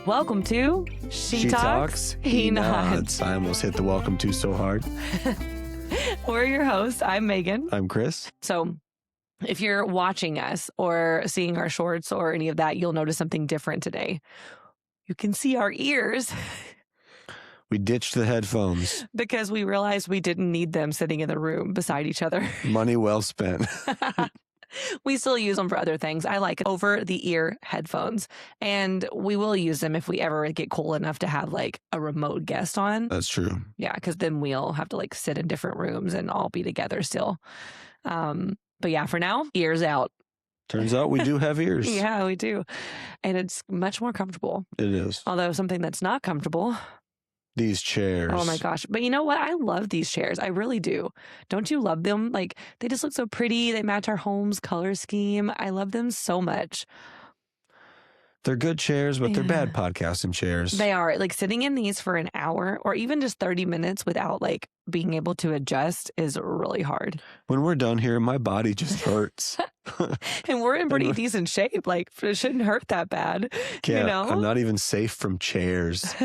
Welcome to She Talks, He Nods. I almost hit the welcome to so hard. We're your hosts. I'm Maegan. I'm Kris. So if you're watching us or seeing our shorts or any of that, you'll notice something different today. You can see our ears. We ditched the headphones. Because we realized we didn't need them sitting in the room beside each other. Money well spent. We still use them for other things. I like over-the-ear headphones, and we will use them if we ever get cool enough to have like a remote guest on. That's true. Yeah, because then we'll have to like sit in different rooms and all be together still. But yeah, for now, ears out. Turns out we do have ears. Yeah, we do. And it's much more comfortable. It is. Although something that's not comfortable. These chairs. Oh my gosh. But you know what? I love these chairs. I really do. Don't you love them? Like, they just look so pretty. They match our home's color scheme. I love them so much. They're good chairs, but they're bad podcasting chairs. They are. Like, sitting in these for an hour or even just 30 minutes without like being able to adjust is really hard. When we're done here, my body just hurts. And we're in pretty decent shape. Like, it shouldn't hurt that bad. Yeah, you know? I'm not even safe from chairs.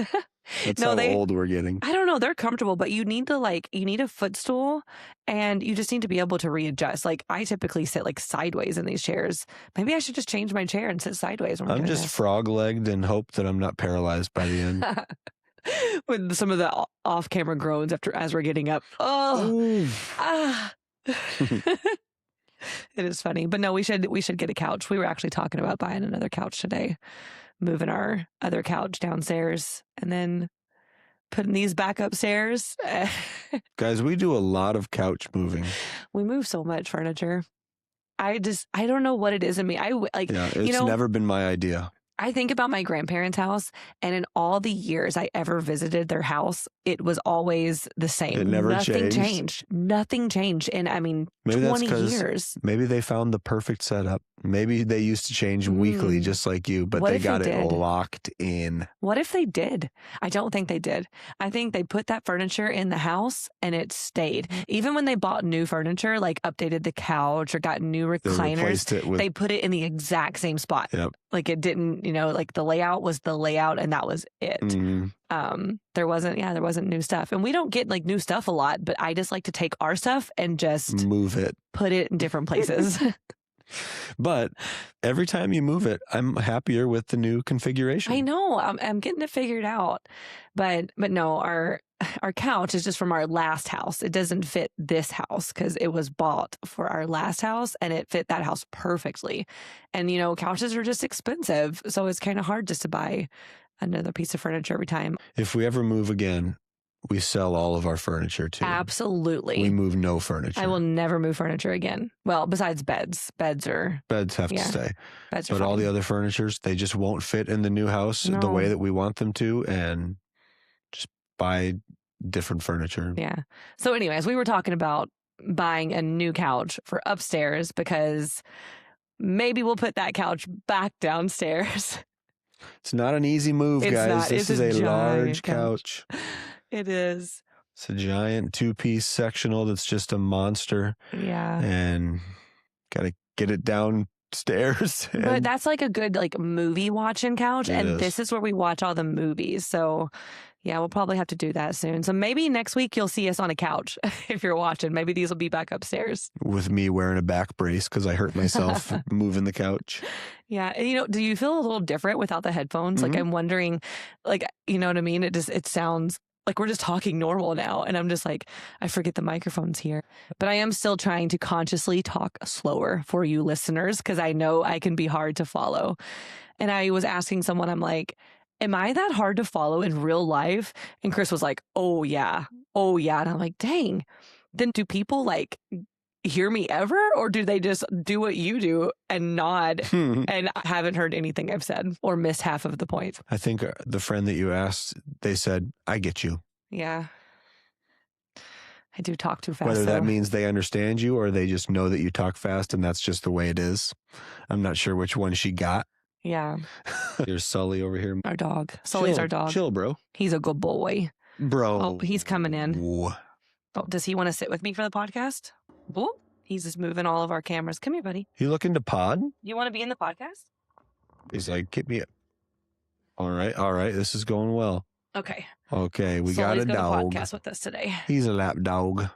That's how old we're getting. I don't know. They're comfortable, but you need a footstool and you just need to be able to readjust. Like, I typically sit like sideways in these chairs. Maybe I should just change my chair and sit sideways. I'm just frog-legged and hope that I'm not paralyzed by the end. With some of the off-camera groans as we're getting up. Oh, It is funny. But no, we should get a couch. We were actually talking about buying another couch today. Moving our other couch downstairs and then putting these back upstairs. Guys, we do a lot of couch moving. We move so much furniture. I don't know what it is in me. It's never been my idea. I think about my grandparents' house, and in all the years I ever visited their house, it was always the same. It never Nothing changed. changed. Nothing changed. And I mean, Maybe 20 that's years. Maybe they found the perfect setup. Maybe they used to change weekly just like you, but they got it locked in. What if they did? I don't think they did. I think they put that furniture in the house and it stayed. Even when they bought new furniture, like updated the couch or got new recliners, they put it in the exact same spot. Yep. Like it didn't, like the layout was the layout and that was it. Mm-hmm. There wasn't new stuff. And we don't get like new stuff a lot, but I just like to take our stuff and just move it, put it in different places. But every time you move it, I'm happier with the new configuration. I know. I'm getting it figured out. But no, our couch is just from our last house. It doesn't fit this house because it was bought for our last house and it fit that house perfectly. And, couches are just expensive. So it's kind of hard just to buy another piece of furniture every time. If we ever move again, we sell all of our furniture too. Absolutely. We move no furniture. I will never move furniture again. Well, besides beds. Beds have to stay. Beds are but fine. all the other furnitures, they just won't fit in the new house the way that we want them to, and just buy different furniture. Yeah. So anyways, we were talking about buying a new couch for upstairs because maybe we'll put that couch back downstairs. It's not an easy move, guys. This is a large couch. It is. It's a giant 2-piece sectional that's just a monster. Yeah. And got to get it downstairs. But that's like a good movie watching couch. And this is where we watch all the movies. So yeah, we'll probably have to do that soon. So maybe next week you'll see us on a couch if you're watching. Maybe these will be back upstairs. With me wearing a back brace because I hurt myself moving the couch. Yeah. And, do you feel a little different without the headphones? Mm-hmm. Like I'm wondering, you know what I mean? It sounds like we're just talking normal now. And I'm just like, I forget the microphone's here. But I am still trying to consciously talk slower for you listeners because I know I can be hard to follow. And I was asking someone, I'm like, am I that hard to follow in real life? And Kris was like, oh yeah. And I'm like, dang. Then do people hear me ever? Or do they just do what you do and nod and haven't heard anything I've said or missed half of the point? I think the friend that you asked, they said, I get you. Yeah. I do talk too fast. Whether that means they understand you or they just know that you talk fast and that's just the way it is. I'm not sure which one she got. Yeah. There's Sully over here. Our dog. Sully's our dog. Chill, bro. He's a good boy. Bro. Oh, he's coming in. Whoa. Oh, does he want to sit with me for the podcast? Whoop. He's just moving all of our cameras. Come here, buddy. You looking to pod? You want to be in the podcast? He's like, get me up. All right. This is going well. Okay. Okay, we got a dog. Podcast with us today. He's a lap dog.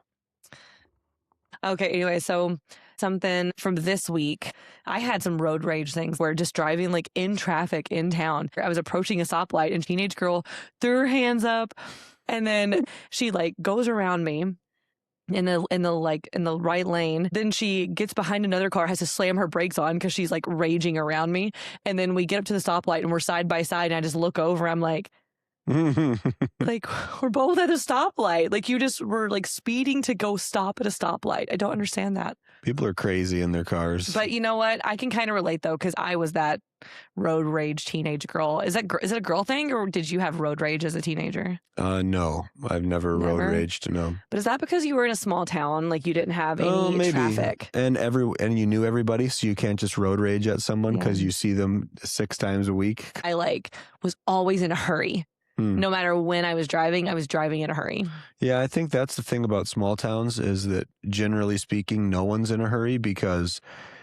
Okay, anyway, so something from this week. I had some road rage things where just driving like in traffic in town. I was approaching a stoplight and a teenage girl threw her hands up and then she like goes around me in the right lane. Then she gets behind another car, has to slam her brakes on because she's like raging around me. And then we get up to the stoplight and we're side by side and I just look over. I'm like, like we're both at a stoplight. Like you just were like speeding to go stop at a stoplight. I don't understand that. People are crazy in their cars. But you know what? I can kind of relate though, because I was that road rage teenage girl. Is it a girl thing, or did you have road rage as a teenager? No, I've never road raged. No. But is that because you were in a small town, like you didn't have any traffic? And you knew everybody, so you can't just road rage at someone because you see them 6 times a week. I was always in a hurry. No matter when I was driving in a hurry. Yeah, I think that's the thing about small towns is that generally speaking, no one's in a hurry because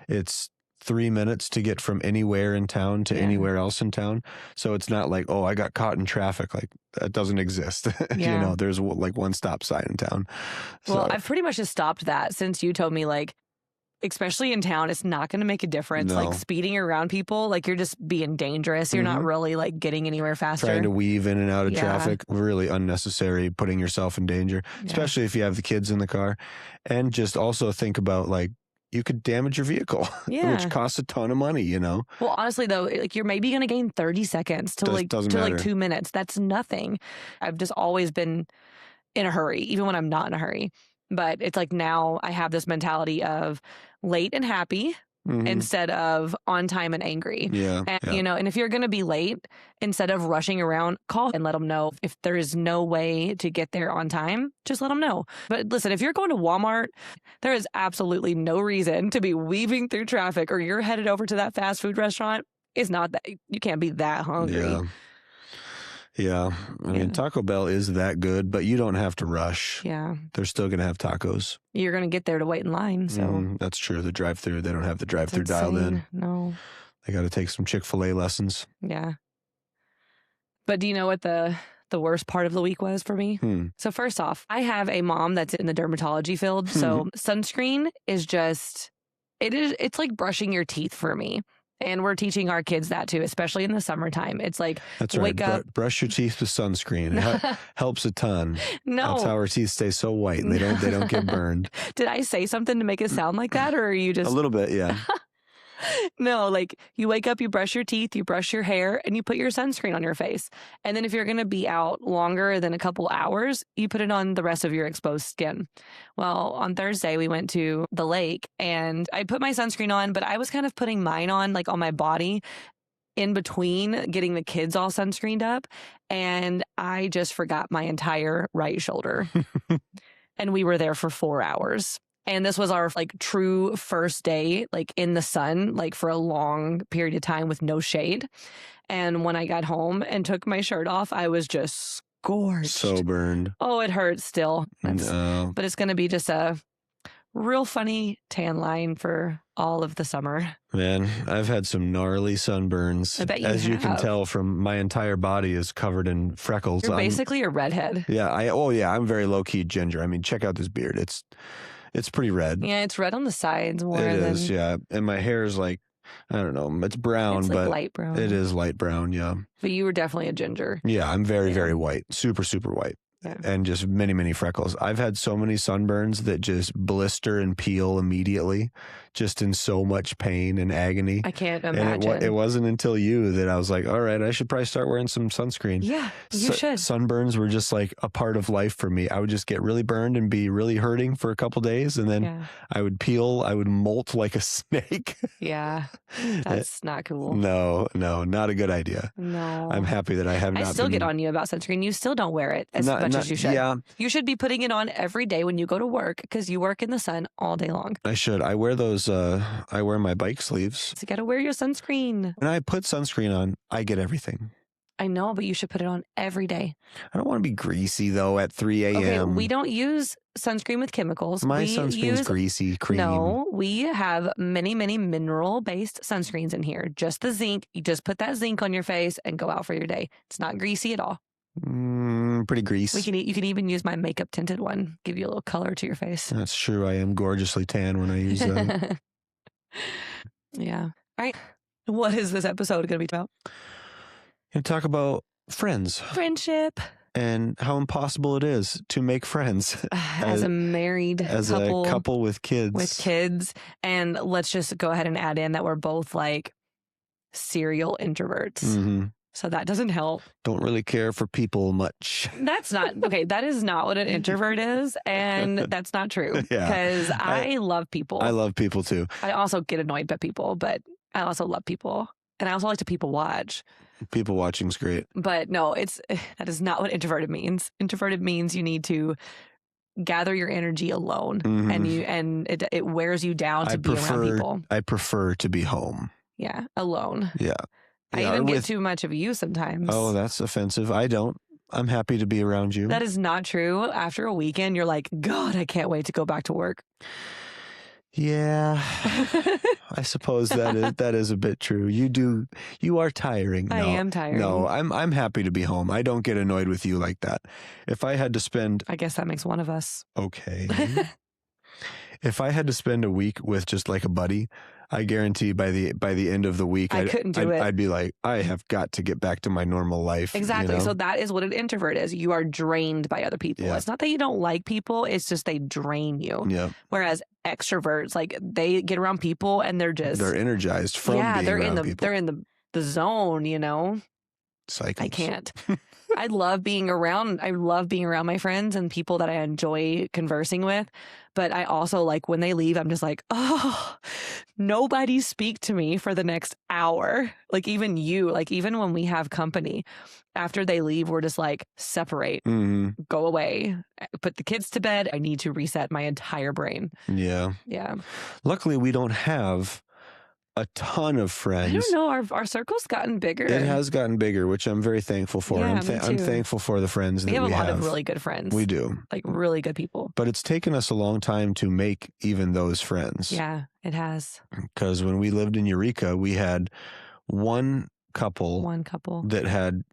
it's 3 minutes to get from anywhere in town to anywhere else in town. So it's not like, oh, I got caught in traffic. Like that doesn't exist. There's like one stop sign in town. Well, I've pretty much just stopped that since you told me like, especially in town, it's not going to make a difference. No. Like speeding around people, like you're just being dangerous. You're not really like getting anywhere faster. Trying to weave in and out of traffic, really unnecessary, putting yourself in danger, especially if you have the kids in the car. And just also think about like, you could damage your vehicle, which costs a ton of money, Well, honestly, though, like you're maybe going to gain 30 seconds to like 2 minutes. That's nothing. I've just always been in a hurry, even when I'm not in a hurry. But it's like now I have this mentality of late and happy instead of on time and angry. And if you're going to be late, instead of rushing around, call and let them know. If there is no way to get there on time, just let them know. But listen, if you're going to Walmart, there is absolutely no reason to be weaving through traffic, or you're headed over to that fast food restaurant. It's not that you can't be that hungry. Yeah. I mean, Taco Bell is that good, but you don't have to rush. Yeah. They're still going to have tacos. You're going to get there to wait in line. So that's true. The drive-through, they don't have the drive-through dialed in. No. They got to take some Chick-fil-A lessons. Yeah. But do you know what the worst part of the week was for me? So first off, I have a mom that's in the dermatology field. So sunscreen is it's like brushing your teeth for me. And we're teaching our kids that too, especially in the summertime. It's like, that's right. Wake up. Brush your teeth with sunscreen. It helps a ton. No. That's how our teeth stay so white and they don't get burned. Did I say something to make it sound like that, or are you just... A little bit, yeah. No, like you wake up, you brush your teeth, you brush your hair, and you put your sunscreen on your face. And then if you're going to be out longer than a couple hours, you put it on the rest of your exposed skin. Well, on Thursday, we went to the lake and I put my sunscreen on, but I was kind of putting mine on like on my body in between getting the kids all sunscreened up. And I just forgot my entire right shoulder. And we were there for 4 hours. And this was our like true first day, like in the sun, like for a long period of time with no shade. And when I got home and took my shirt off, I was just scorched. So burned. Oh, it hurts still. No. But it's going to be just a real funny tan line for all of the summer. Man, I've had some gnarly sunburns. I bet you As you can tell from my entire body is covered in freckles. You're basically a redhead. Yeah. I'm very low-key ginger. I mean, check out this beard. It's pretty red. Yeah, it's red on the sides more It than... is, yeah. And my hair is like, I don't know, it's brown, it's like but light brown. It is light brown, yeah. But you were definitely a ginger. Yeah, I'm very, very white. Super, super white. Yeah. And just many, many freckles. I've had so many sunburns that just blister and peel immediately, just in so much pain and agony. I can't imagine. And it wasn't until you that I was like, all right, I should probably start wearing some sunscreen. Yeah, you should. Sunburns were just like a part of life for me. I would just get really burned and be really hurting for a couple days. And then I would peel, I would molt like a snake. Yeah, that's not cool. No, not a good idea. No. I'm happy that I have not I still get on you about sunscreen. You still don't wear it as much as you should. Yeah. You should be putting it on every day when you go to work because you work in the sun all day long. I should. I wear those, I wear my bike sleeves. So you got to wear your sunscreen. When I put sunscreen on, I get everything. I know, but you should put it on every day. I don't want to be greasy though at 3 a.m. Okay, we don't use sunscreen with chemicals. My sunscreen's greasy, cream. No, we have many, many mineral-based sunscreens in here. Just the zinc. You just put that zinc on your face and go out for your day. It's not greasy at all. Pretty grease. You can even use my makeup tinted one. Give you a little color to your face. That's true. I am gorgeously tan when I use that. Yeah. All right. What is this episode going to be about? Going to talk about friends. Friendship. And how impossible it is to make friends. As a married couple. A couple with kids. With kids. And let's just go ahead and add in that we're both like serial introverts. Mm-hmm. So that doesn't help. Don't really care for people much. That's not, okay, that is not what an introvert is. And that's not true. Because I love people. I love people too. I also get annoyed by people, but I also love people. And I also like to people watch. People watching's great. But no, that is not what introverted means. Introverted means you need to gather your energy alone, and it wears you down to be around people. I prefer to be home. Yeah, alone. Yeah. I even get too much of you sometimes. Oh, that's offensive. I don't. I'm happy to be around you. That is not true. After a weekend, you're like, God, I can't wait to go back to work. Yeah, I suppose that is a bit true. You are tiring. No, I am tiring. No, I'm happy to be home. I don't get annoyed with you like that. If I had to spend, I guess that makes one of us. Okay. If I had to spend a week with just like a buddy, I guarantee by the end of the week, I couldn't do it. I'd be like, I have got to get back to my normal life. Exactly. You know? So that is what an introvert is. You are drained by other people. Yeah. It's not that you don't like people. It's just they drain you. Yeah. Whereas extroverts, like they get around people and they're energized from being around people. They're in the zone, you know. Cycles. I can't. I love being around my friends and people that I enjoy conversing with. But I also like when they leave, I'm just like, oh, nobody speak to me for the next hour. Like even you, like even when we have company, after they leave, we're just like separate, go away, put the kids to bed. I need to reset my entire brain. Yeah. Yeah. Luckily, we don't have a ton of friends. I don't know. Our circle's gotten bigger. It has gotten bigger, which I'm very thankful for. Yeah, I'm thankful for the friends that we have. We have a lot of really good friends. We do. Like really good people. But it's taken us a long time to make even those friends. Yeah, it has. Because when we lived in Eureka, we had one couple that had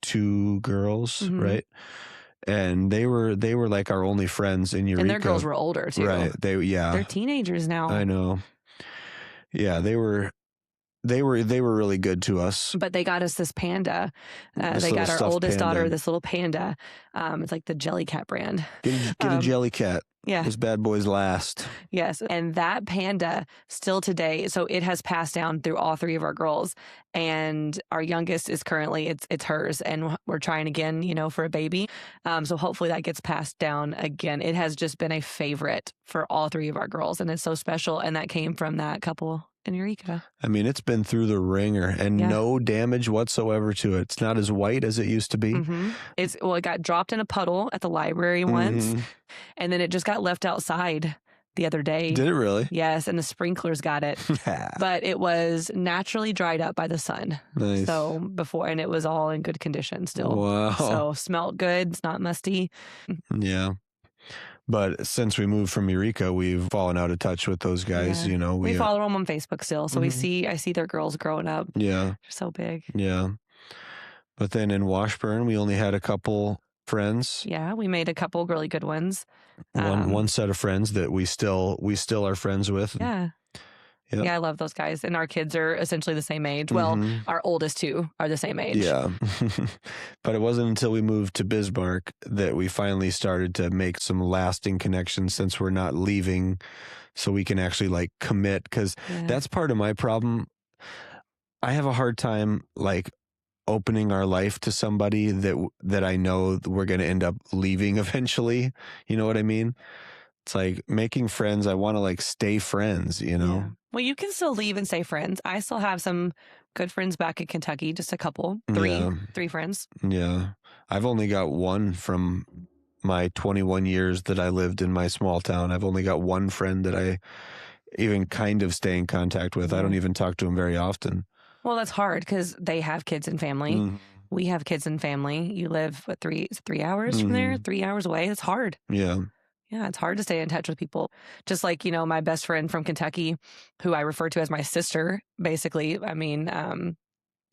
two girls, right? And they were like our only friends in Eureka. And their girls were older too. Right. They're teenagers now. I know. Yeah, they were really good to us. But they got us this panda. They got our oldest daughter this little panda. It's like the Jellycat brand. Get a Jellycat. Yeah. Those bad boys last. Yes. And that panda still today, so it has passed down through all three of our girls. And our youngest is currently, it's hers. And we're trying again, for a baby. So hopefully that gets passed down again. It has just been a favorite for all three of our girls. And it's so special. And that came from that couple in Eureka. I mean, it's been through the ringer and no damage whatsoever to it. It's not as white as it used to be. It got dropped in a puddle at the library once, and then it just got left outside the other day. Did it really? Yes, and the sprinklers got it. But it was naturally dried up by the sun. Nice. So and it was all in good condition still. Wow. So smelled good. It's not musty. Yeah. But since we moved from Eureka, we've fallen out of touch with those guys. Yeah. We follow them on Facebook still. So I see their girls growing up. Yeah. They're so big. Yeah. But then in Washburn, we only had a couple friends. Yeah. We made a couple really good ones. One set of friends that we still are friends with. Yeah. Yep. Yeah, I love those guys. And our kids are essentially the same age. Well, our oldest two are the same age. Yeah. But it wasn't until we moved to Bismarck that we finally started to make some lasting connections, since we're not leaving, so we can actually like commit. Because that's part of my problem. I have a hard time like opening our life to somebody that I know we're going to end up leaving eventually. You know what I mean? It's like making friends. I want to like stay friends, Yeah. Well, you can still leave and stay friends. I still have some good friends back in Kentucky, just a couple, three friends. Yeah. I've only got one from my 21 years that I lived in my small town. I've only got one friend that I even kind of stay in contact with. I don't even talk to him very often. Well, that's hard because they have kids and family. we have kids and family. You live, what, 3 hours from there? 3 hours away? It's hard. Yeah. Yeah, it's hard to stay in touch with people. Just like, my best friend from Kentucky, who I refer to as my sister, basically. I mean,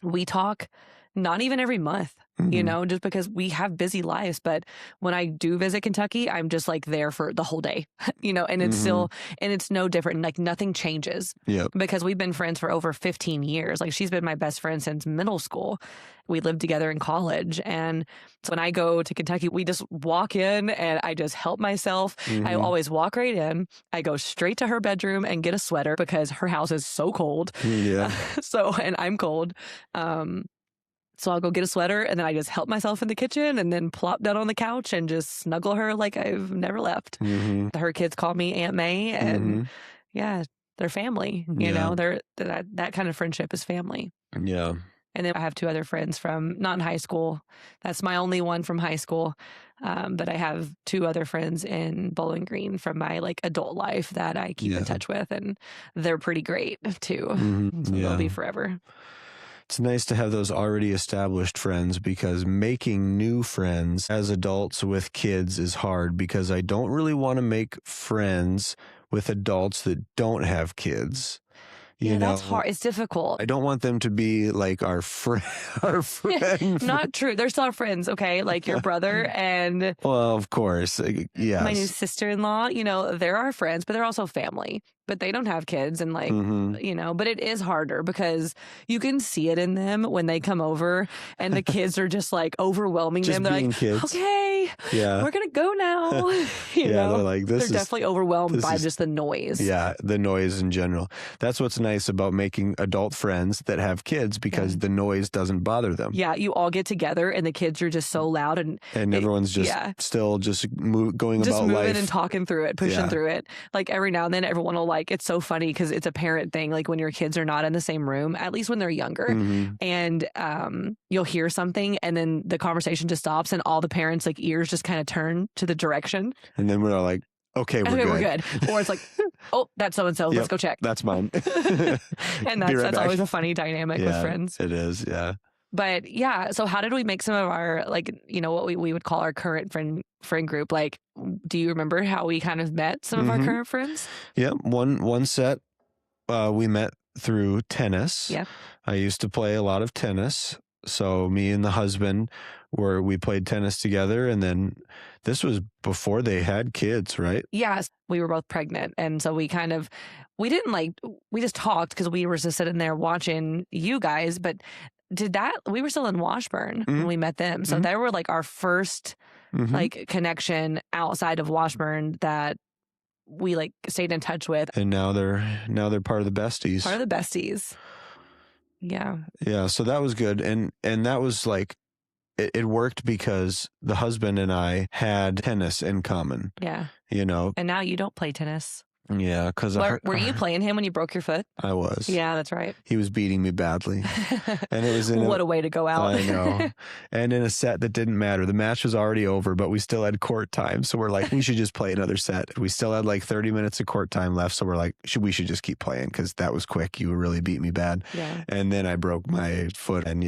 we talk not even every month, just because we have busy lives. But when I do visit Kentucky, I'm just like there for the whole day, and it's still, and it's no different. Like nothing changes because we've been friends for over 15 years. Like she's been my best friend since middle school. We lived together in college. And so when I go to Kentucky, we just walk in and I just help myself. I always walk right in. I go straight to her bedroom and get a sweater because her house is so cold. Yeah. And I'm cold. So I'll go get a sweater and then I just help myself in the kitchen and then plop down on the couch and just snuggle her like I've never left. Her kids call me Aunt May and they're family, you know, that kind of friendship is family. Yeah. And then I have 2 other friends from, not in high school. That's my only one from high school. But I have 2 other friends in Bowling Green from my like adult life that I keep in touch with, and they're pretty great too. So they'll be forever. It's nice to have those already established friends because making new friends as adults with kids is hard because I don't really want to make friends with adults that don't have kids. You know, that's hard. It's difficult. I don't want them to be like our friend. Not true. They're still our friends, okay? Like your brother and... Well, of course. Yes. My new sister-in-law, they're our friends, but they're also family. But they don't have kids and but it is harder because you can see it in them when they come over and the kids are just like overwhelming them. They're like, kids. Okay, we're going to go now. They're like, they're definitely overwhelmed by just the noise. Yeah, the noise in general. That's what's nice about making adult friends that have kids because the noise doesn't bother them. Yeah, you all get together and the kids are just so loud and everyone's just still just going just about moving life and talking through it, pushing through it. Like every now and then everyone will it's so funny because it's a parent thing. Like when your kids are not in the same room, at least when they're younger, and you'll hear something and then the conversation just stops and all the parents like ears just kind of turn to the direction. And then we're like, okay, we're good. Or it's like, oh, that's so-and-so. Let's go check. That's mine. And that's always a funny dynamic with friends. It is, yeah. But so how did we make some of our, what we would call our current friend group? Like, do you remember how we kind of met some of our current friends? Yeah, one set we met through tennis. Yeah. I used to play a lot of tennis. So me and the husband we played tennis together, and then this was before they had kids, right? Yes, we were both pregnant, and so we just talked because we were just sitting there watching you guys, but we were still in Washburn when we met them. So they were like our first connection outside of Washburn that we stayed in touch with. And now they're part of the besties. Part of the besties. Yeah. Yeah. So that was good. And that was it worked because the husband and I had tennis in common. Yeah. And now you don't play tennis. Yeah, because were you playing him when you broke your foot? I was. Yeah, that's right. He was beating me badly, and it was what a way to go out. I know, and in a set that didn't matter. The match was already over, but we still had court time, so we're like, we should just play another set. We still had 30 minutes of court time left, so we're like, we should just keep playing because that was quick. You really beat me bad. Yeah. And then I broke my foot, and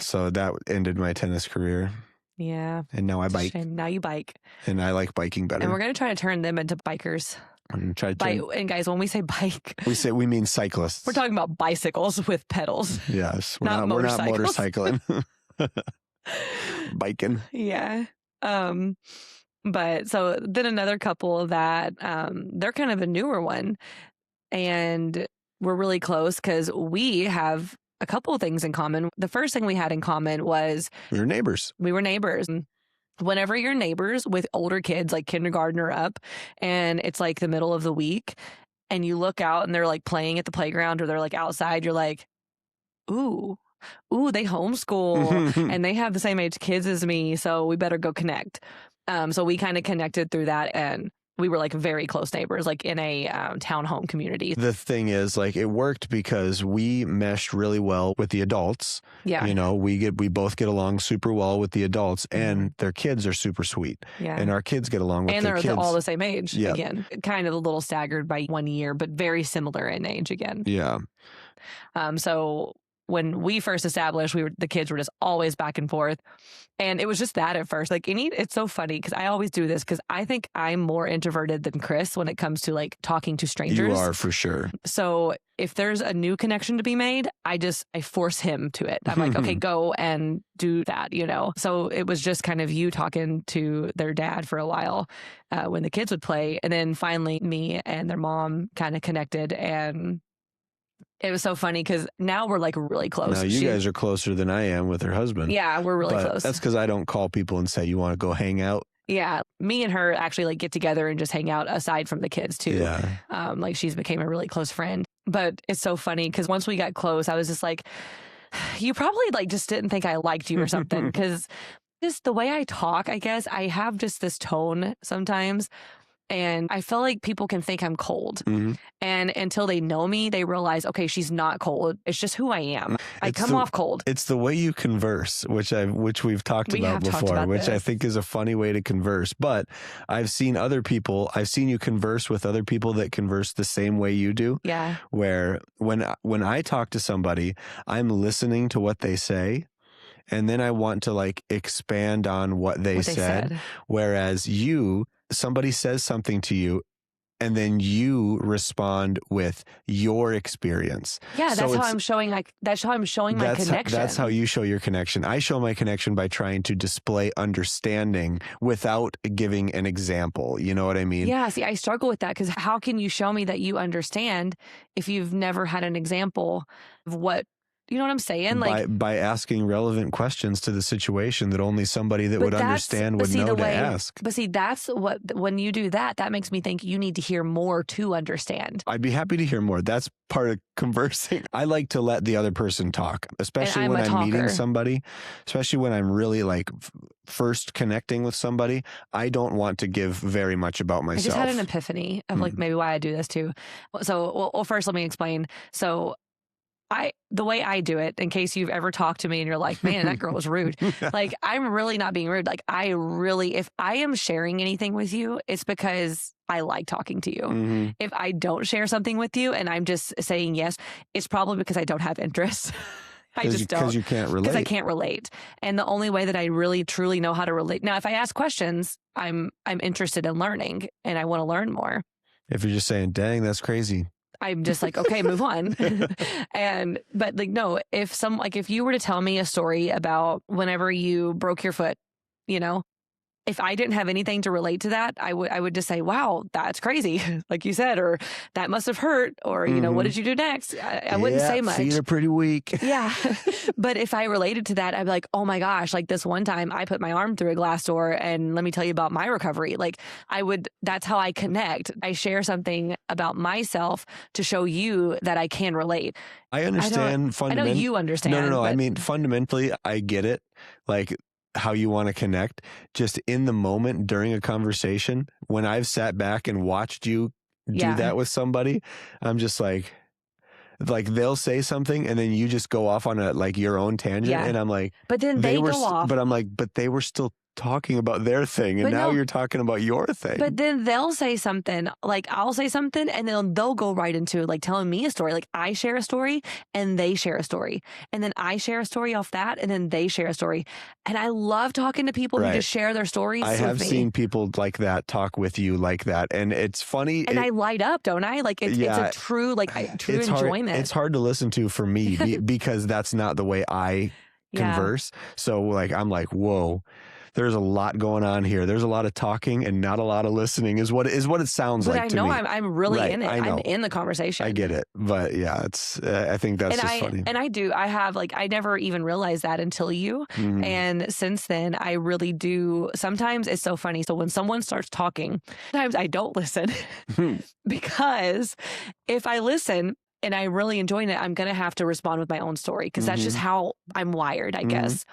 so that ended my tennis career. Yeah. And now I bike. Now you bike, and I like biking better. And we're gonna try to turn them into bikers. And guys, when we say bike, we mean cyclists. We're talking about bicycles with pedals. Yes, we're not motorcycling. Biking. Yeah. But so then another couple that they're kind of a newer one, and we're really close because we have a couple of things in common. The first thing we had in common was we were neighbors. Whenever you're neighbors with older kids, like kindergarten or up, and it's the middle of the week, and you look out and they're playing at the playground or they're outside, you're like, ooh, they homeschool and they have the same age kids as me, so we better go connect. So we kind of connected through that, and we were very close neighbors, in a townhome community. The thing is, it worked because we meshed really well with the adults. Yeah. We both get along super well with the adults, and their kids are super sweet. Yeah. And our kids get along with their kids. And they're all the same age, yeah. Again. Kind of a little staggered by 1 year, but very similar in age again. Yeah. So when we first established, the kids were just always back and forth. And it was just that at first. Like, it's so funny because I always do this because I think I'm more introverted than Kris when it comes to like talking to strangers. You are for sure. So if there's a new connection to be made, I force him to it. I'm like, okay, go and do that, you know? So it was just kind of you talking to their dad for a while when the kids would play. And then finally me and their mom kind of connected, and it was so funny because now we're like really close. Now you guys are closer than I am with her husband. Yeah, we're really close. That's because I don't call people and say, you want to go hang out? Yeah, me and her actually like get together and just hang out aside from the kids too. Yeah. Like she's became a really close friend. But it's so funny because once we got close, I was just like, you probably like just didn't think I liked you or something, because just the way I talk, I guess I have just this tone sometimes. And I feel like people can think I'm cold. Mm-hmm. And until they know me, they realize, okay, she's not cold. It's just who I am. I come off cold. It's the way you converse, which we've talked about before, which I think is a funny way to converse. But I've seen you converse with other people that converse the same way you do. Yeah. Where when I talk to somebody, I'm listening to what they say, and then I want to like expand on what they said. Whereas somebody says something to you, and then you respond with your experience. Yeah, that's how I'm showing my connection. That's how you show your connection. I show my connection by trying to display understanding without giving an example. You know what I mean? Yeah, see, I struggle with that because how can you show me that you understand if you've never had an example of what, you know what I'm saying? Like by asking relevant questions to the situation that only somebody that would understand would know to ask. But see, that's when you do that, that makes me think you need to hear more to understand. I'd be happy to hear more. That's part of conversing. I like to let the other person talk, especially when I'm meeting somebody, especially when I'm really like first connecting with somebody. I don't want to give very much about myself. I just had an epiphany of like maybe why I do this too. So, well, first let me explain. So the way I do it, in case you've ever talked to me and you're like, man, that girl was rude. Like, I'm really not being rude. Like, if I am sharing anything with you, it's because I like talking to you. Mm-hmm. If I don't share something with you and I'm just saying yes, it's probably because I don't have interest. I just don't. Because you can't relate. Because I can't relate. And the only way that I really, truly know how to relate. Now, if I ask questions, I'm interested in learning and I want to learn more. If you're just saying, dang, that's crazy, I'm just like, okay, move on. But like, no, if you were to tell me a story about whenever you broke your foot, you know, if I didn't have anything to relate to that, I would just say, wow, that's crazy. Like you said, or that must have hurt, or, you know, what did you do next? I wouldn't say much. Feet are pretty weak. Yeah. But if I related to that, I'd be like, oh my gosh, like this one time I put my arm through a glass door and let me tell you about my recovery. Like that's how I connect. I share something about myself to show you that I can relate. I understand fundamentally. I know you understand. No. I mean, fundamentally, I get it. Like, how you want to connect, just in the moment during a conversation. When I've sat back and watched you do that with somebody, I'm just like they'll say something and then you just go off on your own tangent, and I'm like, but then they go off. But I'm like, but they were still talking about their thing, and now you're talking about your thing. But then they'll say something, like I'll say something, and then they'll go right into like telling me a story. Like I share a story and they share a story, and then I share a story off that, and then they share a story. And I love talking to people who just share their stories. I have seen people like that talk with you like that, and it's funny. And I light up, don't I? Like it's a true enjoyment. It's hard to listen to for me because that's not the way I converse. So like I'm like, whoa. There's a lot going on here. There's a lot of talking and not a lot of listening is what it sounds like to me. But I know I'm really in it. I'm in the conversation. I get it. But yeah, I think that's just funny. And I have I never even realized that until you. Mm-hmm. And since then, I really do. Sometimes it's so funny. So when someone starts talking, sometimes I don't listen because if I listen and I really enjoy it, I'm going to have to respond with my own story because that's just how I'm wired, I guess.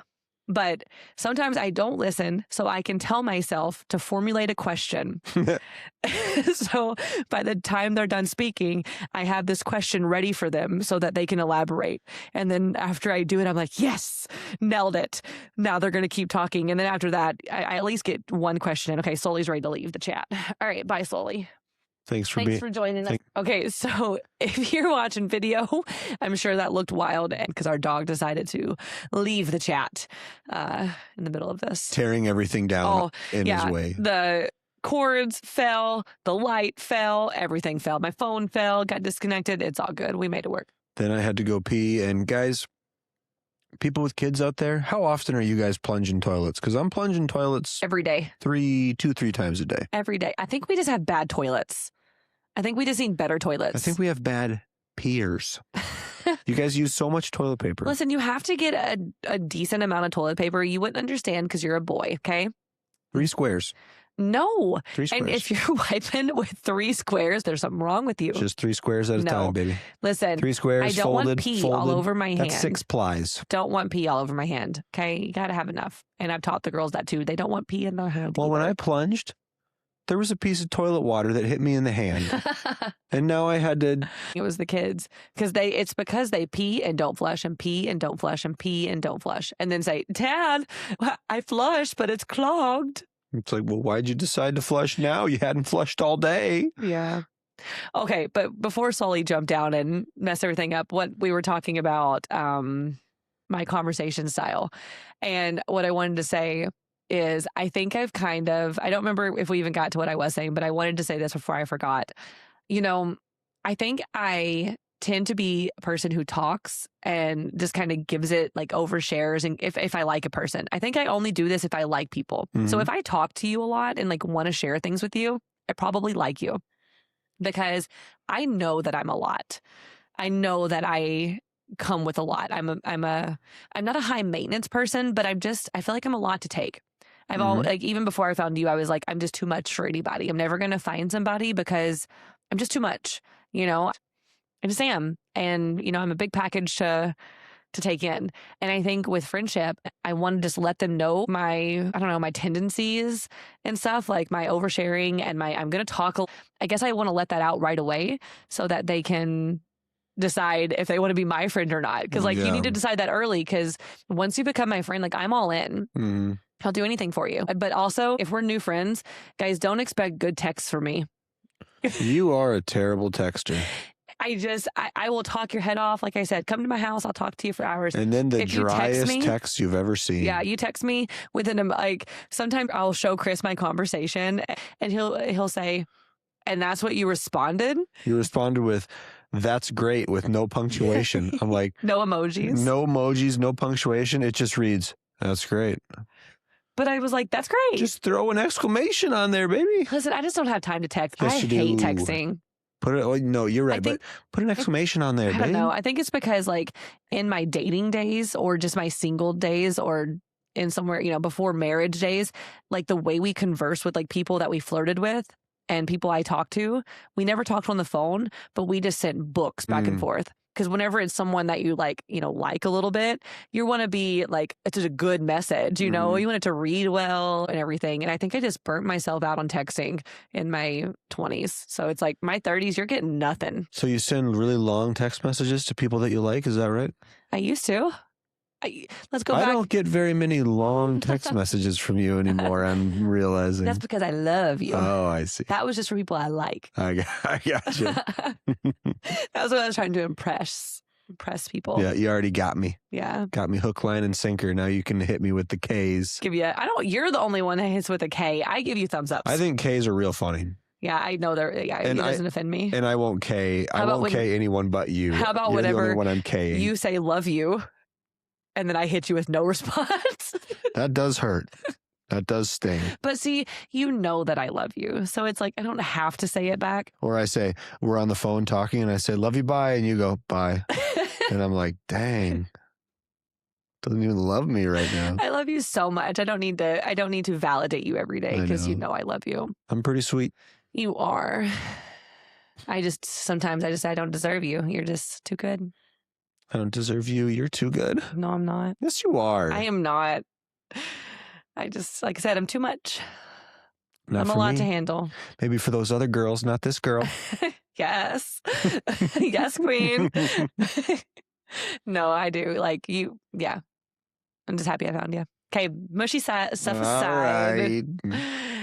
But sometimes I don't listen so I can tell myself to formulate a question. So by the time they're done speaking, I have this question ready for them so that they can elaborate. And then after I do it, I'm like, yes, nailed it. Now they're going to keep talking. And then after that, I at least get one question in. Okay, Sully's ready to leave the chat. All right, bye, Sully. Thanks Thanks for joining us. Okay, so if you're watching video, I'm sure that looked wild because our dog decided to leave the chat in the middle of this. Tearing everything down in his way. The cords fell, the light fell, everything fell. My phone fell, got disconnected. It's all good. We made it work. Then I had to go pee. And guys, people with kids out there, how often are you guys plunging toilets? Because I'm plunging toilets every day. 3 times a day. Every day. I think we just have bad toilets. I think we just need better toilets. I think we have bad peers. You guys use so much toilet paper. Listen, you have to get a decent amount of toilet paper. You wouldn't understand because you're a boy, okay? 3 squares. No. 3 squares. And if you're wiping with 3 squares, there's something wrong with you. Just 3 squares at a time, baby. Listen, 3 squares, I don't want pee all over my hand. That's 6 plies. Don't want pee all over my hand, okay? You got to have enough. And I've taught the girls that too. They don't want pee in their hand. Well, when I plunged, there was a piece of toilet water that hit me in the hand. And now I had to... It was the kids. It's because they pee and don't flush and pee and don't flush and pee and don't flush. And then say, Dad, I flushed, but it's clogged. It's like, well, why'd you decide to flush now? You hadn't flushed all day. Yeah. Okay, but before Sully jumped down and messed everything up, what we were talking about, my conversation style. And what I wanted to say is I think I don't remember if we even got to what I was saying, but I wanted to say this before I forgot. You know, I think I tend to be a person who talks and just kind of gives it like overshares. And if I like a person, I think I only do this if I like people. Mm-hmm. So if I talk to you a lot and like want to share things with you, I probably like you because I know that I'm a lot. I know that I come with a lot. I'm not a high maintenance person, but I feel like I'm a lot to take. Even before I found you, I was like, I'm just too much for anybody. I'm never going to find somebody because I'm just too much, you know. I just am. And, you know, I'm a big package to take in. And I think with friendship, I want to just let them know my tendencies and stuff, like my oversharing and I'm going to talk. I guess I want to let that out right away so that they can decide if they want to be my friend or not. Because you need to decide that early because once you become my friend, like I'm all in. Mm. I'll do anything for you. But also, if we're new friends, guys, don't expect good texts from me. You are a terrible texter. I will talk your head off. Like I said, come to my house. I'll talk to you for hours. And then the driest text you've ever seen. Yeah, you text me sometimes I'll show Kris my conversation and he'll say, and that's what you responded? You responded with, that's great, with no punctuation. I'm like, no emojis. No emojis, no punctuation. It just reads, that's great. But I was like, that's great. Just throw an exclamation on there, baby. Listen, I just don't have time to text. Yes, I hate texting. No, you're right, but put an exclamation on there, baby. I don't know. I think it's because in my dating days or just my single days or in somewhere, before marriage days, the way we converse with people that we flirted with and people I talked to, we never talked on the phone, but we just sent books back and forth. Because whenever it's someone that you like a little bit, you want to be it's a good message, you know, you want it to read well and everything. And I think I just burnt myself out on texting in my 20s. So it's my 30s, you're getting nothing. So you send really long text messages to people that you like, is that right? I used to. Let's go back. I don't get very many long text messages from you anymore, I'm realizing. That's because I love you. Oh, I see. That was just for people I like. I got you. That was what I was trying to impress people. Yeah, you already got me. Yeah. Got me hook, line, and sinker. Now you can hit me with the Ks. You're the only one that hits with a K. I give you thumbs ups. I think Ks are real funny. Yeah, I know it doesn't offend me. And I won't K. I won't K anyone but you. How about You're whenever the only one I'm K-ing. You say love you, and then I hit you with no response? That does hurt. That does sting. But see, you know that I love you. So it's I don't have to say it back. Or I say, we're on the phone talking and I say, love you, bye. And you go, bye. And I'm like, dang. Doesn't even love me right now. I love you so much. I don't need to validate you every day because you know I love you. I'm pretty sweet. You are. Sometimes I don't deserve you. You're just too good. I don't deserve you. You're too good. No, I'm not. Yes, you are. I am not. I just, like I said, I'm too much. I'm a lot to handle. Maybe for those other girls, not this girl. Yes. Yes, queen. No, I do. You, yeah. I'm just happy I found you. Okay, mushy stuff aside. All right.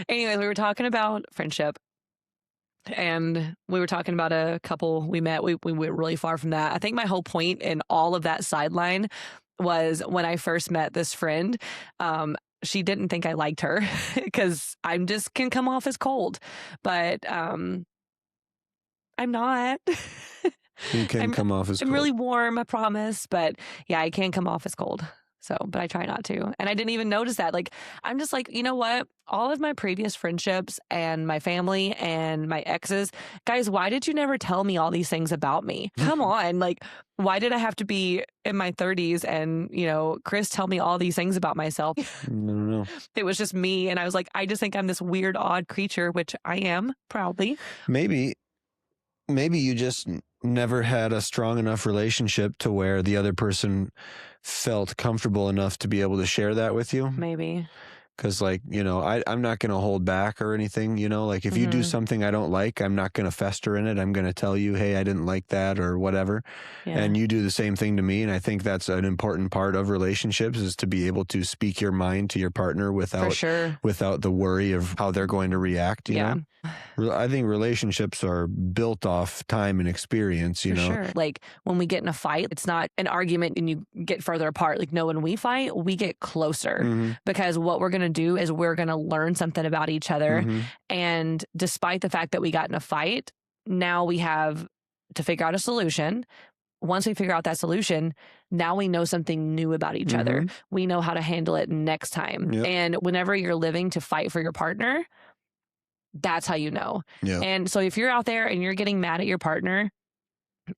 Anyways, we were talking about friendship. And we were talking about a couple we met. We went really far from that. I think my whole point in all of that sideline was when I first met this friend, she didn't think I liked her because I'm just can come off as cold. But I'm not. You can come off as cold. I'm really warm, I promise. But yeah, I can come off as cold. So, but I try not to. And I didn't even notice that. Like, I'm just like, you know what? All of my previous friendships and my family and my exes, guys, why did you never tell me all these things about me? Come on. Like, why did I have to be in my 30s and, Kris tell me all these things about myself? I don't know. It was just me. And I was like, I just think I'm this weird, odd creature, which I am proudly. Maybe you just never had a strong enough relationship to where the other person felt comfortable enough to be able to share that with you. Maybe. Because, like, I'm not going to hold back or anything, like if you do something I don't like, I'm not going to fester in it. I'm going to tell you, hey, I didn't like that or whatever. Yeah. And you do the same thing to me. And I think that's an important part of relationships is to be able to speak your mind to your partner without the worry of how they're going to react. You know? I think relationships are built off time and experience, you know? Sure. Like when we get in a fight, it's not an argument and you get further apart. Like, no, when we fight, we get closer because what we're going to do is we're going to learn something about each other. And despite the fact that we got in a fight, now we have to figure out a solution. Once we figure out that solution, now we know something new about each other. We know how to handle it next time. Yep. And whenever you're living to fight for your partner, that's how you know. Yeah. And so if you're out there and you're getting mad at your partner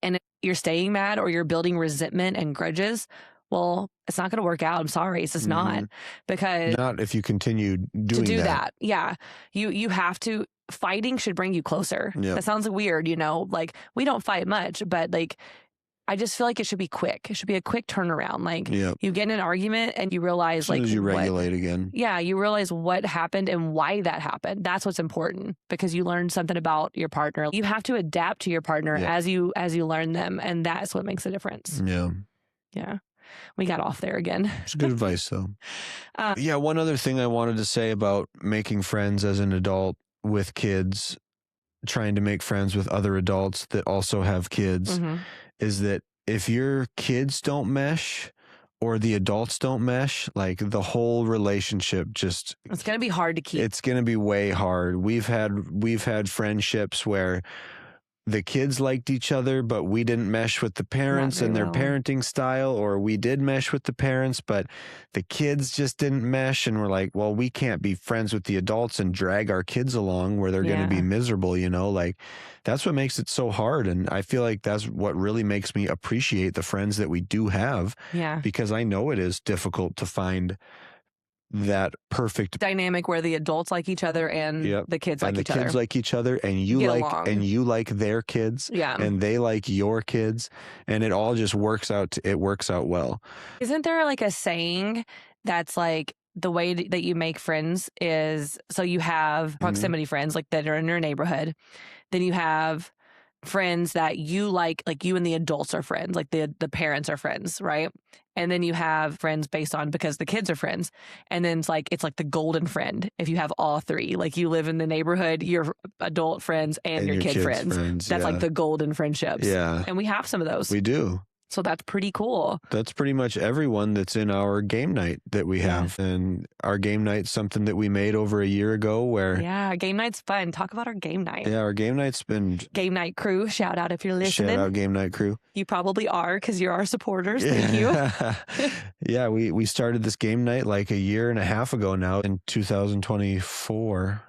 and you're staying mad or you're building resentment and grudges, well, it's not going to work out. I'm sorry. It's just not. Because not if you continue doing that. Yeah. You have to. Fighting should bring you closer. Yep. That sounds weird, like we don't fight much, but like I just feel like it should be quick. It should be a quick turnaround. Like you get in an argument and you realize as you regulate again. Yeah, you realize what happened and why that happened. That's what's important because you learned something about your partner. You have to adapt to your partner as you learn them, and that's what makes a difference. Yeah. Yeah. We got off there again. It's good advice though. One other thing I wanted to say about making friends as an adult with kids, trying to make friends with other adults that also have kids. Is that if your kids don't mesh or the adults don't mesh, like the whole relationship just... It's going to be hard to keep. It's going to be way hard. We've had friendships where the kids liked each other, but we didn't mesh with the parents and their parenting style, or we did mesh with the parents, but the kids just didn't mesh. And we're like, well, we can't be friends with the adults and drag our kids along where they're going to be miserable, like that's what makes it so hard. And I feel like that's what really makes me appreciate the friends that we do have. Yeah. Because I know it is difficult to find that perfect dynamic where the adults like each other and the kids like each other. And the kids like each other and you like their kids and they like your kids and it all just works out well. Isn't there like a saying that's like the way that you make friends is so you have proximity friends like that are in your neighborhood. Then you have friends that you like you and the adults are friends, like the parents are friends, right? And then you have friends based on because the kids are friends. And then it's like the golden friend if you have all three. Like you live in the neighborhood, your adult friends and your kid friends. That's like the golden friendships. Yeah. And we have some of those. We do. So that's pretty cool. That's pretty much everyone that's in our game night that we have. And our game night's something that we made over a year ago where... Yeah, game night's fun. Talk about our game night. Yeah, our game night's been... Game night crew, shout out if you're listening. Shout out game night crew. You probably are because you're our supporters. Thank you. Yeah, we started this game night like a year and a half ago now in 2024.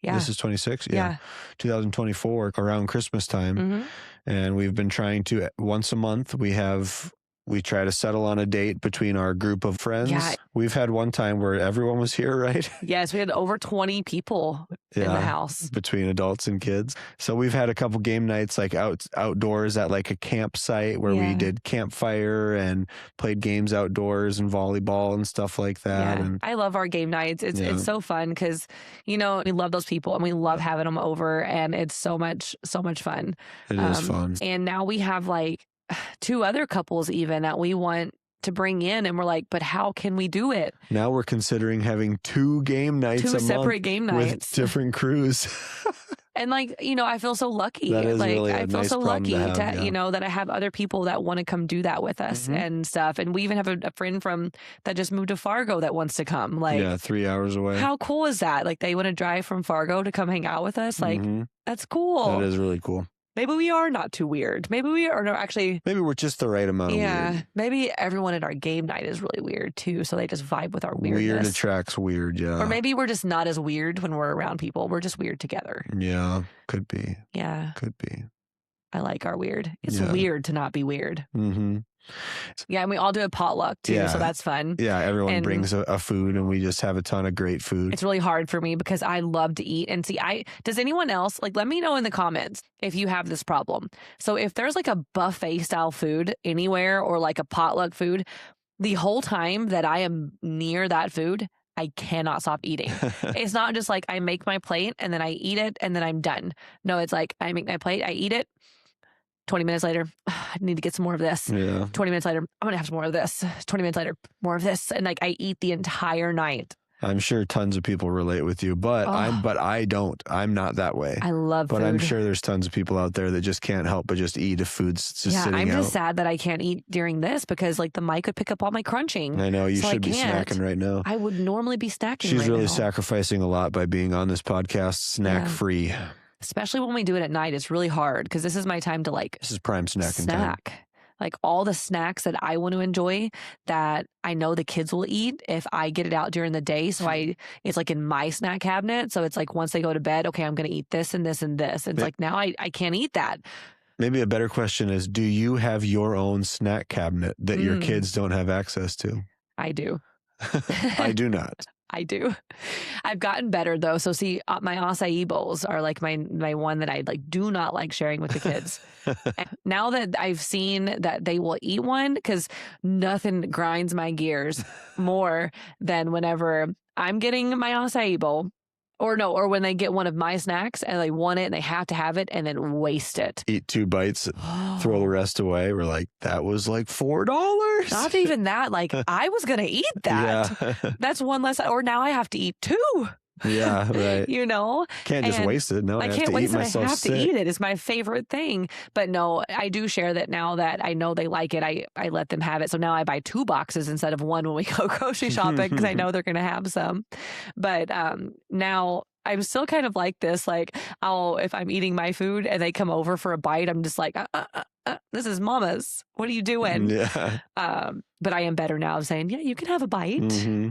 Yeah. This is 26? Yeah. 2024 around Christmas time. And we've been trying to, once a month, we try to settle on a date between our group of friends. Yeah. We've had one time where everyone was here, right? Yes, we had over 20 people in the house. Between adults and kids. So we've had a couple game nights like outdoors at like a campsite where we did campfire and played games outdoors and volleyball and stuff like that. Yeah. And I love our game nights. It's so fun because, we love those people and we love having them over and it's so much fun. It is fun. And now we have like 2 other couples even that we want to bring in and we're like, but how can we do it? Now we're considering having 2 game nights 2 a separate month game nights with different crews. And like, I feel so lucky. That is like really I a feel nice so problem lucky to have, yeah. that I have other people that want to come do that with us and stuff. And we even have a friend that just moved to Fargo that wants to come. Like, yeah, 3 hours away. how cool is that? Like, they want to drive from Fargo to come hang out with us. Like, that's cool. That is really cool. Maybe we are not too weird. Maybe we are, no, actually. Maybe we're just the right amount of weird. Maybe everyone at our game night is really weird too. So they just vibe with our weirdness. Weird attracts weird, yeah. Or maybe we're just not as weird when we're around people. We're just weird together. Yeah, could be. Yeah. Could be. I like our weird. It's weird to not be weird. Yeah, and we all do a potluck too, so that's fun. Yeah, everyone brings a food and we just have a ton of great food. It's really hard for me because I love to eat. And see, does anyone else, like, let me know in the comments if you have this problem. So if there's like a buffet style food anywhere or like a potluck food, the whole time that I am near that food, I cannot stop eating. It's not just like I make my plate and then I eat it and then I'm done. No, it's like I make my plate, I eat it. 20 minutes later, I need to get some more of this. Yeah. 20 minutes later, I'm going to have some more of this. 20 minutes later, more of this. And like I eat the entire night. I'm sure tons of people relate with you, but I don't. I'm not that way. I love food. But I'm sure there's tons of people out there that just can't help but just eat if food's just sitting out. I'm just sad that I can't eat during this because like the mic could pick up all my crunching. I know, you should be snacking right now. I would normally be snacking She's really sacrificing a lot by being on this podcast snack free. Especially when we do it at night, it's really hard because this is my time to like. This is prime snacking time. Like all the snacks that I want to enjoy that I know the kids will eat if I get it out during the day. So it's like in my snack cabinet. So it's like once they go to bed, okay, I'm going to eat this and this and this. It's like now I can't eat that. Maybe a better question is, do you have your own snack cabinet that your kids don't have access to? I do. I do not. I do. I've gotten better though. So see, my acai bowls are like my one that I like do not like sharing with the kids. Now that I've seen that they will eat one, because nothing grinds my gears more than whenever I'm getting my acai bowl. Or when they get one of my snacks and they want it and they have to have it and then waste it. Eat 2 bites, throw the rest away. We're like, that was like $4. Not even that. Like, I was going to eat that. Yeah. That's one less. Or now I have to eat 2. Yeah, right. Can't just waste it. No, I can't waste it. I have to eat it. It's my favorite thing. But no, I do share that now that I know they like it. I let them have it. So now I buy 2 boxes instead of 1 when we go grocery shopping because I know they're going to have some. But now I'm still kind of like this. Like, if I'm eating my food and they come over for a bite, I'm just like, this is mama's. What are you doing? Yeah. But I am better now of saying, yeah, you can have a bite. Mm-hmm.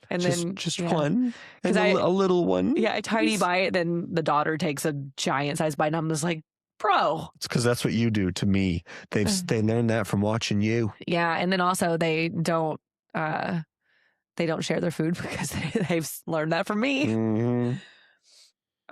And then just one, and a little one. Yeah, a tiny bite. Then the daughter takes a giant size bite, and I'm just like, bro. It's because that's what you do to me. They learned that from watching you. Yeah, and then also they don't share their food because they've learned that from me. Mm-hmm.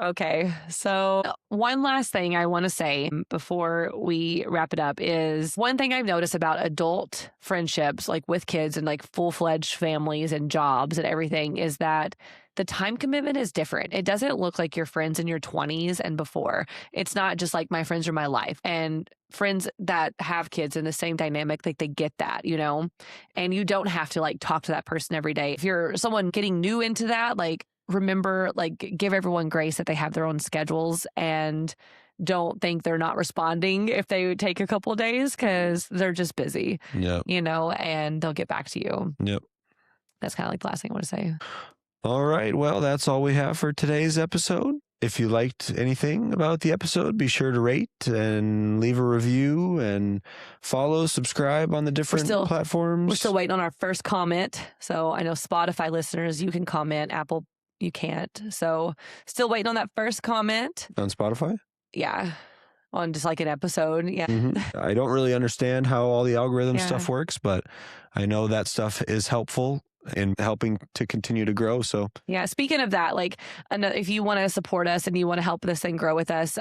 Okay, so one last thing I want to say before we wrap it up is one thing I've noticed about adult friendships, like with kids and like full-fledged families and jobs and everything, is that the time commitment is different. It doesn't look like your friends in your 20s and before. It's not just like my friends are my life. And friends that have kids in the same dynamic, like they get that, and you don't have to like talk to that person every day. If you're someone getting new into that, like, remember, like, give everyone grace that they have their own schedules and don't think they're not responding if they take a couple of days because they're just busy, and they'll get back to you. Yep. That's kind of like the last thing I want to say. All right. Well, that's all we have for today's episode. If you liked anything about the episode, be sure to rate and leave a review and follow, subscribe on the different platforms. We're still waiting on our first comment. So I know Spotify listeners, you can comment. Apple, you can't. So still waiting on that first comment. On Spotify? Yeah. On just like an episode. Yeah. Mm-hmm. I don't really understand how all the algorithm stuff works, but I know that stuff is helpful in helping to continue to grow. So yeah, speaking of that, like if you want to support us and you want to help this thing grow with us,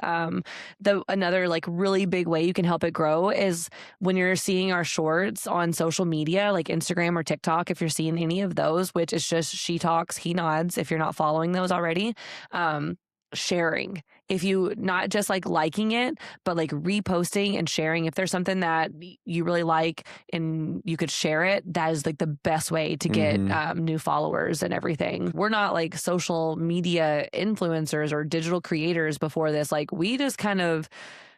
another like really big way you can help it grow is when you're seeing our shorts on social media, like Instagram or TikTok. If you're seeing any of those, which is just She Talks, He Nods, if you're not following those already, sharing. If you not just like liking it, but like reposting and sharing. If there's something that you really like and you could share it, that is like the best way to get new followers and everything. We're not like social media influencers or digital creators before this. Like we just kind of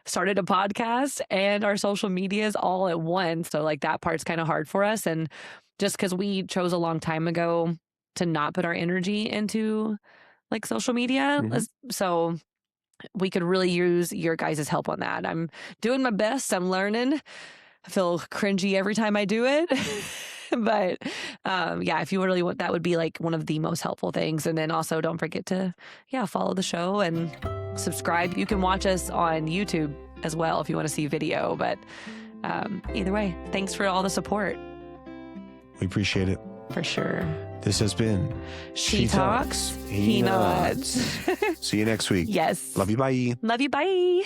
started a podcast and our social medias all at once. So like that part's kind of hard for us. And just because we chose a long time ago to not put our energy into like social media. So we could really use your guys' help on that. I'm doing my best. I'm learning. I feel cringy every time I do it. But yeah, if you really want, that would be like one of the most helpful things. And then also don't forget to, follow the show and subscribe. You can watch us on YouTube as well if you want to see video. But either way, thanks for all the support. We appreciate it. For sure. This has been She Talks, He Nods. See you next week. Yes. Love you. Bye. Love you. Bye.